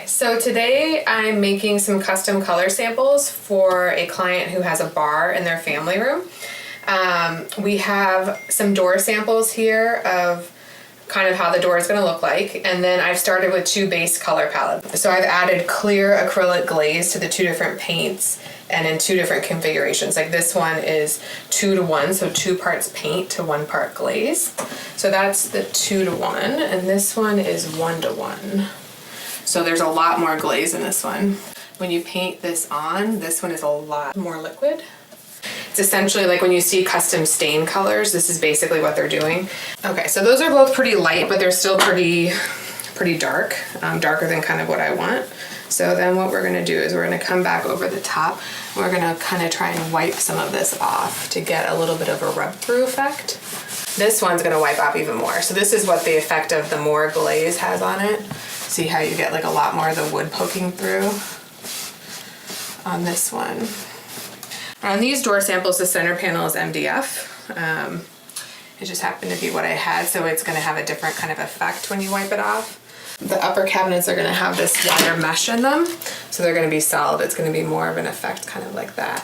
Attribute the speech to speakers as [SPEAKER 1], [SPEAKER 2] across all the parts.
[SPEAKER 1] Okay, so today I'm making some custom color samples for a client who has a bar in their family room. We have some door samples here of kind of how the door is going to look like, and then I've started with 2 base color palettes. So I've added clear acrylic glaze to the 2 different paints and in 2 different configurations. Like this one is 2:1, so 2 parts paint to 1 part glaze. So that's the 2:1, and this one is 1:1. So there's a lot more glaze in this one. When you paint this on, this one is a lot more liquid. It's essentially like when you see custom stain colors, this is basically what they're doing. Okay, so those are both pretty light, but they're still pretty dark, darker than kind of what I want. So then what we're gonna do is we're gonna come back over the top. We're gonna kind of try and wipe some of this off to get a little bit of a rub through effect. This one's gonna wipe off even more. So this is what the effect of the more glaze has on it. See how you get like a lot more of the wood poking through on this one. On these door samples, the center panel is MDF. It just happened to be what I had, so it's gonna have a different kind of effect when you wipe it off. The upper cabinets are gonna have this wire mesh in them, so they're gonna be solid. It's gonna be more of an effect kind of like that.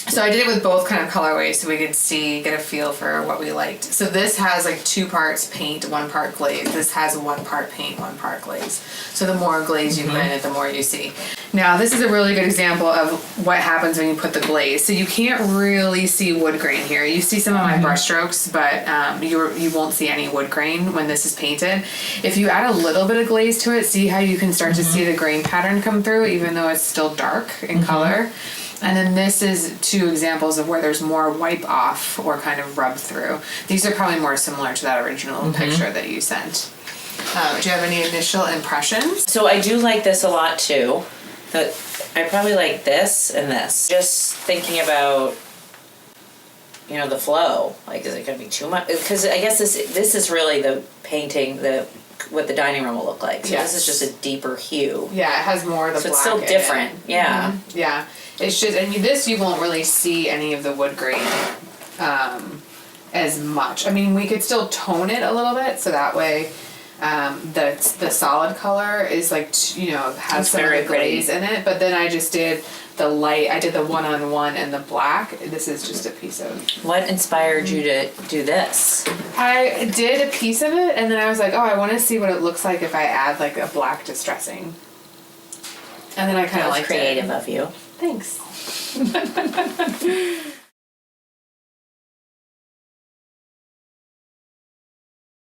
[SPEAKER 1] So I did it with both kind of colorways so we could get a feel for what we liked. So this has like 2 parts paint, 1 part glaze. This has 1 part paint, 1 part glaze. So the more glaze you put in it, the more you see. Now this is a really good example of what happens when you put the glaze. So you can't really see wood grain here. You see some of my brush strokes, but you won't see any wood grain when this is painted. If you add a little bit of glaze to it, see how you can start to see the grain pattern come through even though it's still dark in color. And then this is 2 examples of where there's more wipe off or kind of rub through. These are probably more similar to that original picture that you sent. Do you have any initial impressions?
[SPEAKER 2] So I do like this a lot too. I probably like this and this. Just thinking about, you know, the flow. Like, is it going to be too much? Because I guess this is really the painting, what the dining room will look like. So yes. This is just a deper hue.
[SPEAKER 1] Yeah, it has more of the black.
[SPEAKER 2] So it's still different. Yeah.
[SPEAKER 1] Yeah. It's just, and this you won't really see any of the wood grain as much. I mean, we could still tone it a little bit, so that way the solid color is like, you know, has some of the glaze in it. But then I just did the light. I did the 1-on-1 and the black. This is just a piece of.
[SPEAKER 2] What inspired you to do this?
[SPEAKER 1] I did a piece of it, and then I was like, oh, I want to see what it looks like if I add like a black distressing. And then I kind of liked it.
[SPEAKER 2] Creative of you.
[SPEAKER 1] Thanks.